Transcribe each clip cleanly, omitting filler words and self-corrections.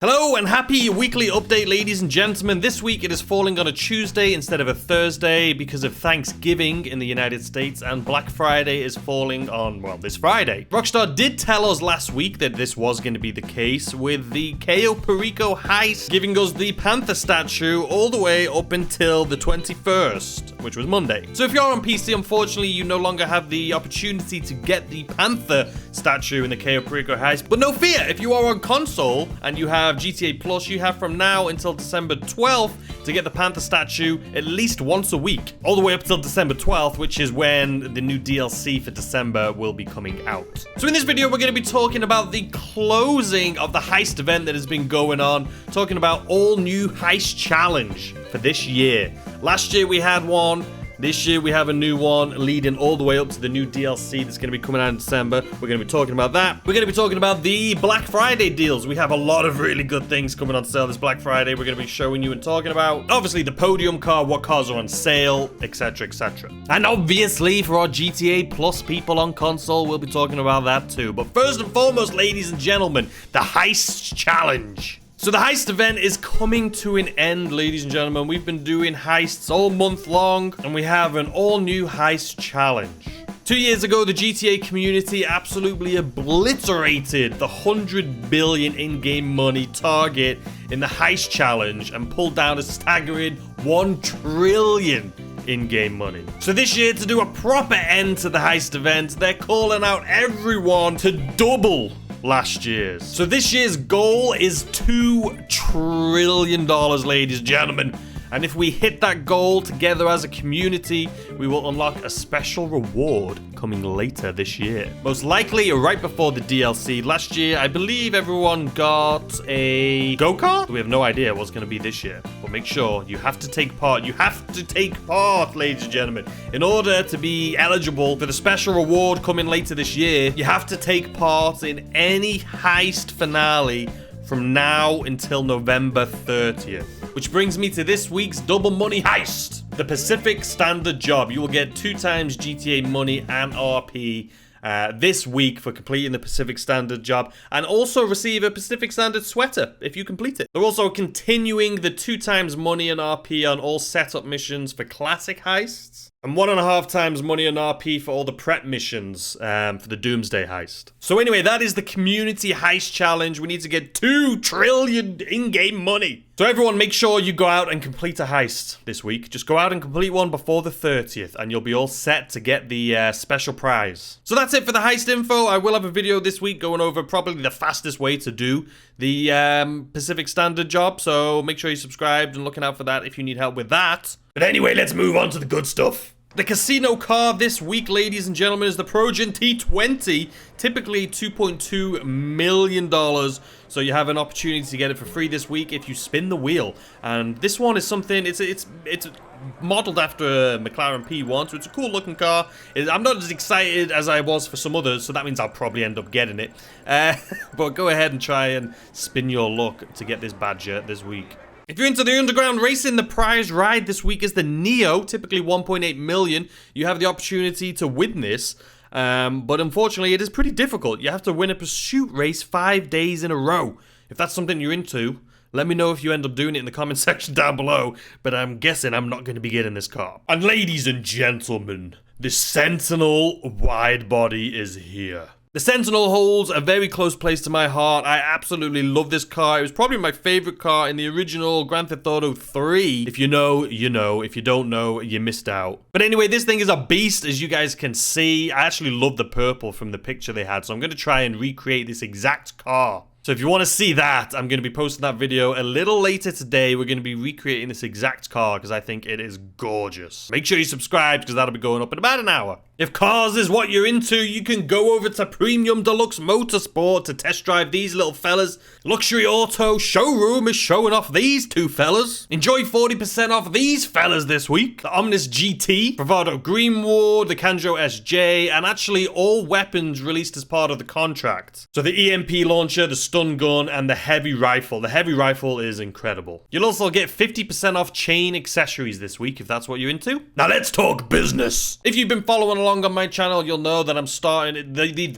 Hello and happy weekly update, ladies and gentlemen. This week it is falling on a Tuesday instead of a Thursday because of Thanksgiving in the United States, and Black Friday is falling on, well, this Friday. Rockstar did tell us last week that this was going to be the case with the Cayo Perico heist, giving us the Panther statue all the way up until the 21st, which was Monday. So if you're on PC, unfortunately, you no longer have the opportunity to get the Panther statue in the Cayo Perico heist. But no fear, if you are on console and you have GTA Plus, you have from now until December 12th to get the Panther statue at least once a week, all the way up till December 12th, which is when the new DLC for December will be coming out. So in this video, we're going to be talking about the closing of the heist event that has been going on, talking about all new heist challenge for this year. Last year we had one. This year we have a new one leading all the way up to the new DLC that's going to be coming out in December. We're going to be talking about that. We're going to be talking about the Black Friday deals. We have a lot of really good things coming on sale this Black Friday. We're going to be showing you and talking about, obviously, the podium car, what cars are on sale, etc, etc. And obviously, for our GTA Plus people on console, we'll be talking about that too. But first and foremost, ladies and gentlemen, the Heist Challenge. So the heist event is coming to an end, ladies and gentlemen. We've been doing heists all month long, and we have an all-new heist challenge. 2 years ago, the GTA community absolutely obliterated the 100 billion in-game money target in the heist challenge and pulled down a staggering 1 trillion in-game money. So this year, to do a proper end to the heist event, they're calling out everyone to double last year's. So this year's goal is $2 trillion, ladies and gentlemen. And if we hit that goal together as a community, we will unlock a special reward coming later this year. Most likely right before the DLC. Last year, I believe everyone got a go-kart? We have no idea what's going to be this year. But make sure you have to take part. You have to take part, ladies and gentlemen. In order to be eligible for the special reward coming later this year, you have to take part in any heist finale from now until November 30th. Which brings me to this week's double money heist. The Pacific Standard job. You will get 2 times GTA money and RP this week for completing the Pacific Standard job, and also receive a Pacific Standard sweater if you complete it. They're also continuing the 2 times money and RP on all setup missions for classic heists, and 1.5 times money and RP for all the prep missions for the Doomsday heist. So anyway, that is the community heist challenge. We need to get 2 trillion in-game money. So everyone, make sure you go out and complete a heist this week. Just go out and complete one before the 30th, and you'll be all set to get the special prize. So that's it for the heist info. I will have a video this week going over probably the fastest way to do the Pacific Standard job. So make sure you're subscribed and looking out for that if you need help with that. But anyway, let's move on to the good stuff. The casino car this week, ladies and gentlemen, is the Progen T20, typically $2.2 million. So you have an opportunity to get it for free this week if you spin the wheel. And this one is something, it's modeled after a McLaren P1, so it's a cool looking car. I'm not as excited as I was for some others, so that means I'll probably end up getting it. But go ahead and try and spin your luck to get this badger this week. If you're into the underground racing, the prize ride this week is the Neo, typically 1.8 million. You have the opportunity to win this, but unfortunately it is pretty difficult. You have to win a pursuit race 5 days in a row. If that's something you're into, let me know if you end up doing it in the comment section down below, but I'm guessing I'm not going to be getting this car. And ladies and gentlemen, the Sentinel wide body is here. The Sentinel holds a very close place to my heart. I absolutely love this car. It was probably my favorite car in the original Grand Theft Auto 3. If you know, you know. If you don't know, you missed out. But anyway, this thing is a beast, as you guys can see. I actually love the purple from the picture they had, so I'm going to try and recreate this exact car. So if you want to see that, I'm going to be posting that video a little later today. We're going to be recreating this exact car because I think it is gorgeous. Make sure you subscribe because that'll be going up in about an hour. If cars is what you're into, you can go over to Premium Deluxe Motorsport to test drive these little fellas. Luxury Auto Showroom is showing off these 2 fellas. Enjoy 40% off these fellas this week. The Omnis GT, Bravado Greenwood, the Kanjo SJ, and actually all weapons released as part of the contract. So the EMP launcher, the stun stun gun, and the heavy rifle. The heavy rifle is incredible. You'll also get 50% off chain accessories this week if that's what you're into. Now let's talk business. If you've been following along on my channel, you'll know that I'm starting,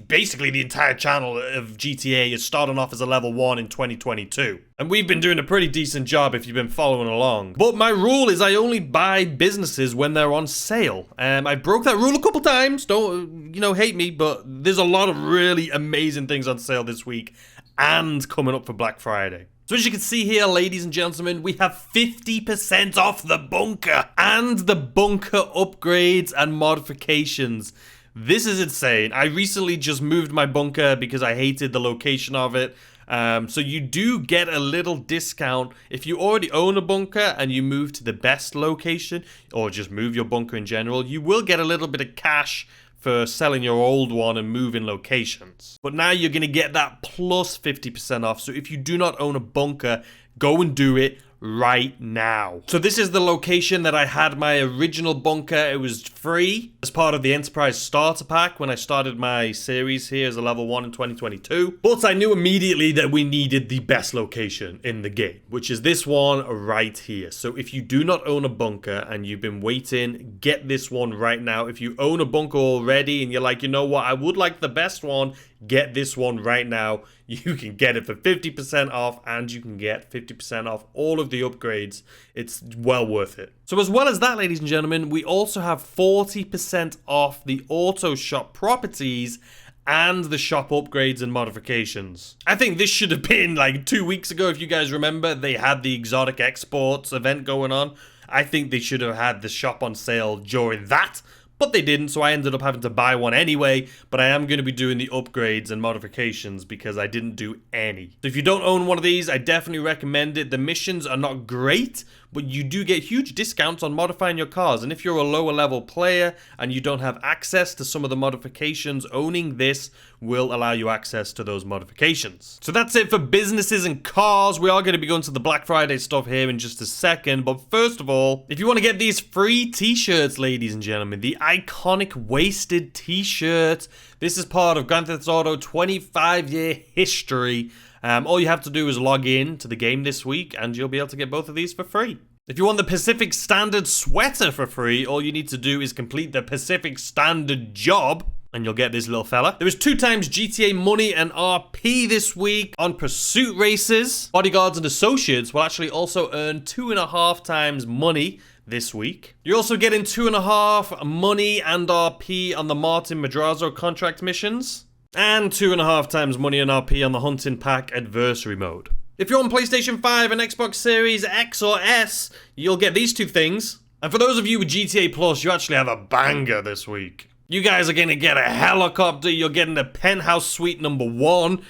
basically the entire channel of GTA is starting off as a level 1 in 2022. And we've been doing a pretty decent job if you've been following along. But my rule is I only buy businesses when they're on sale. I broke that rule a couple times. Don't, hate me, but there's a lot of really amazing things on sale this week and coming up for Black Friday. So as you can see here, ladies and gentlemen, we have 50% off the bunker and the bunker upgrades and modifications. This is insane. I recently just moved my bunker because I hated the location of it. So you do get a little discount if you already own a bunker and you move to the best location, or just move your bunker in general. You will get a little bit of cash for selling your old one and moving locations. But now you're going to get that plus 50% off. So if you do not own a bunker, go and do it right now. So this is the location that I had my original bunker. It was free as part of the Enterprise Starter Pack when I started my series here as a level 1 in 2022. But I knew immediately that we needed the best location in the game, which is this one right here. So if you do not own a bunker and you've been waiting, get this one right now. If you own a bunker already and you're like, you know what, I would like the best one, get this one right now. You can get it for 50% off and you can get 50% off all of the upgrades. It's well worth it. So as well as that, ladies and gentlemen, we also have 40% off the auto shop properties and the shop upgrades and modifications. I think this should have been like 2 weeks ago. If you guys remember, they had the exotic exports event going on. I think they should have had the shop on sale during that. But they didn't, so I ended up having to buy one anyway. But I am going to be doing the upgrades and modifications because I didn't do any. So if you don't own one of these, I definitely recommend it. The missions are not great, but you do get huge discounts on modifying your cars. And if you're a lower level player and you don't have access to some of the modifications, owning this will allow you access to those modifications. So that's it for businesses and cars. We are going to be going to the Black Friday stuff here in just a second. But first of all, if you want to get these free t-shirts, ladies and gentlemen, the iconic Wasted t-shirt. This is part of Grand Theft Auto 25-year history. All you have to do is log in to the game this week and you'll be able to get both of these for free. If you want the Pacific Standard sweater for free, all you need to do is complete the Pacific Standard job and you'll get this little fella. There is 2 times GTA money and RP this week on pursuit races. Bodyguards and associates will actually also earn 2.5 times money this week. You're also getting 2.5 money and RP on the Martin Madrazo contract missions. And 2.5 times money and RP on the Hunting Pack Adversary mode. If you're on PlayStation 5 and Xbox Series X or S, you'll get these 2 things. And for those of you with GTA Plus, you actually have a banger this week. You guys are going to get a helicopter. You're getting a penthouse suite number 1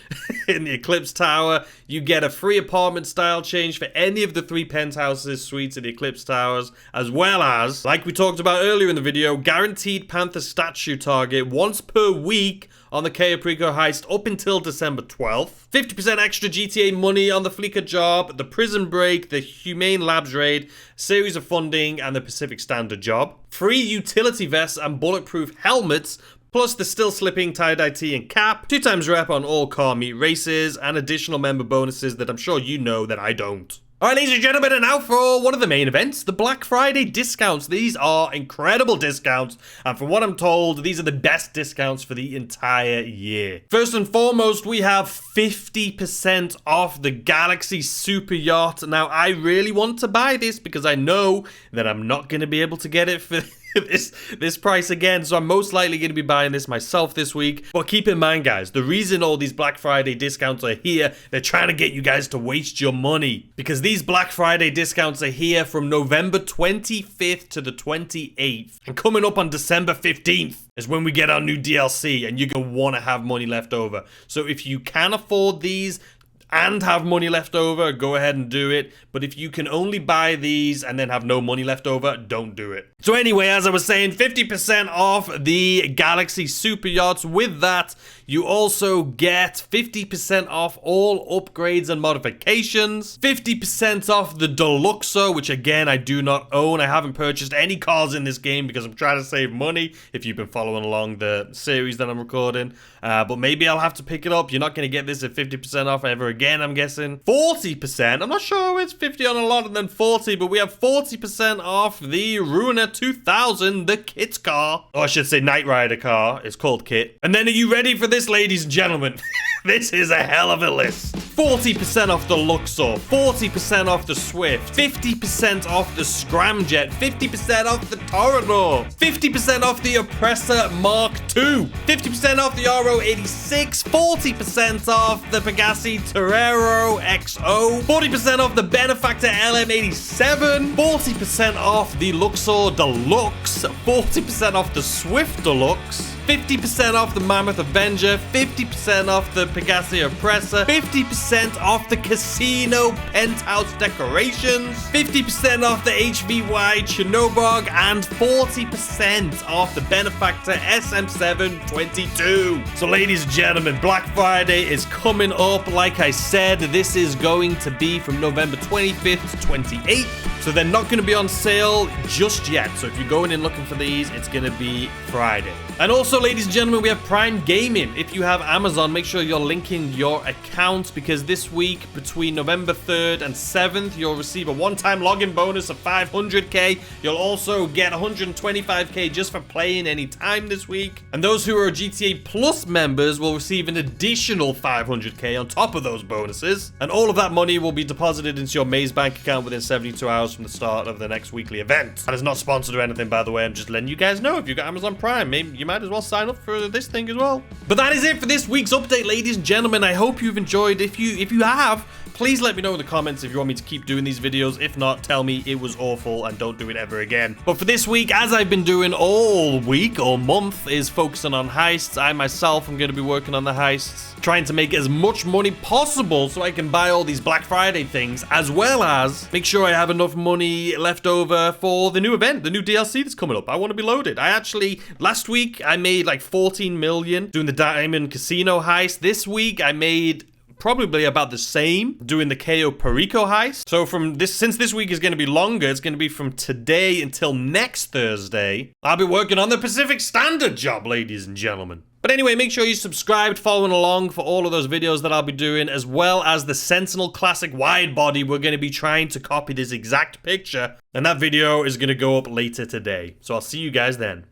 in the Eclipse Tower. You get a free apartment style change for any of the 3 penthouses suites in the Eclipse Towers, as well as, like we talked about earlier in the video, guaranteed Panther statue target once per week on the Cayo Perico heist up until December 12th. 50% extra GTA money on the Fleeca job, the Prison Break, the Humane Labs raid, series of funding, and the Pacific Standard job. Free utility vests and bulletproof helmets, plus the still slipping tie-dye tee and cap, 2 times rep on all car meet races, and additional member bonuses that I'm sure you know that I don't. Alright, ladies and gentlemen, and now for one of the main events, the Black Friday discounts. These are incredible discounts, and from what I'm told, these are the best discounts for the entire year. First and foremost, we have 50% off the Galaxy Super Yacht. Now, I really want to buy this because I know that I'm not going to be able to get it for this price again, so I'm most likely going to be buying this myself this week. But keep in mind, guys, the reason all these Black Friday discounts are here, they're trying to get you guys to waste your money, because these Black Friday discounts are here from November 25th to the 28th, and coming up on December 15th is when we get our new DLC, and you're going to want to have money left over. So if you can afford these and have money left over, go ahead and do it. But if you can only buy these and then have no money left over, don't do it. So anyway, as I was saying, 50% off the Galaxy Super Yachts. With that, You also get 50% off all upgrades and modifications, 50% off the Deluxo, which again, I do not own. I haven't purchased any cars in this game because I'm trying to save money, if you've been following along the series that I'm recording. But maybe I'll have to pick it up. You're not going to get this at 50% off ever again, I'm guessing. 40%, I'm not sure it's 50 on a lot and then 40, but we have 40% off the Ruiner 2000, the Kit car. Or I should say Knight Rider car. It's called Kit. And then are you ready for this, ladies and gentlemen? This is a hell of a list. 40% off the Luxor, 40% off the Swift, 50% off the Scramjet, 50% off the Toreador, 50% off the Oppressor Mk2, 50% off the RO86, 40% off the Pegassi Toreador XO, 40% off the Benefactor LM87, 40% off the Luxor Deluxe, 40% off the Swift Deluxe, 50% off the Mammoth Avenger, 50% off the Pegassi Oppressor, 50% off the Casino Penthouse Decorations, 50% off the HVY Chernobyl, and 40% off the Benefactor SM722. So ladies and gentlemen, Black Friday is coming up. Like I said, this is going to be from November 25th to 28th. So they're not going to be on sale just yet. So if you're going in looking for these, it's going to be Friday. And also, ladies and gentlemen, we have Prime Gaming. If you have Amazon, make sure you're linking your account, because this week, between November 3rd and 7th, you'll receive a one-time login bonus of 500k. You'll also get 125k just for playing any time this week. And those who are GTA Plus members will receive an additional 500k on top of those bonuses. And all of that money will be deposited into your Maze Bank account within 72 hours from the start of the next weekly event. That is not sponsored or anything, by the way. I'm just letting you guys know, if you've got Amazon Prime, maybe you might as well sign up for this thing as well. But that is it for this week's update, ladies and gentlemen. I hope you've enjoyed. If you have, please let me know in the comments if you want me to keep doing these videos. If not, tell me it was awful and don't do it ever again. But for this week, as I've been doing all week or month, is focusing on heists. I myself am going to be working on the heists, trying to make as much money possible so I can buy all these Black Friday things, as well as make sure I have enough money left over for the new event, the new DLC that's coming up. I want to be loaded. Last week, I made like 14 million doing the Diamond Casino heist. This week, I made probably about the same doing the Cayo Perico heist. So since this week is going to be longer, it's going to be from today until next Thursday. I'll be working on the Pacific Standard job, ladies and gentlemen. But anyway, make sure you subscribed, following along for all of those videos that I'll be doing, as well as the Sentinel Classic wide body. We're going to be trying to copy this exact picture, and that video is going to go up later today. So I'll see you guys then.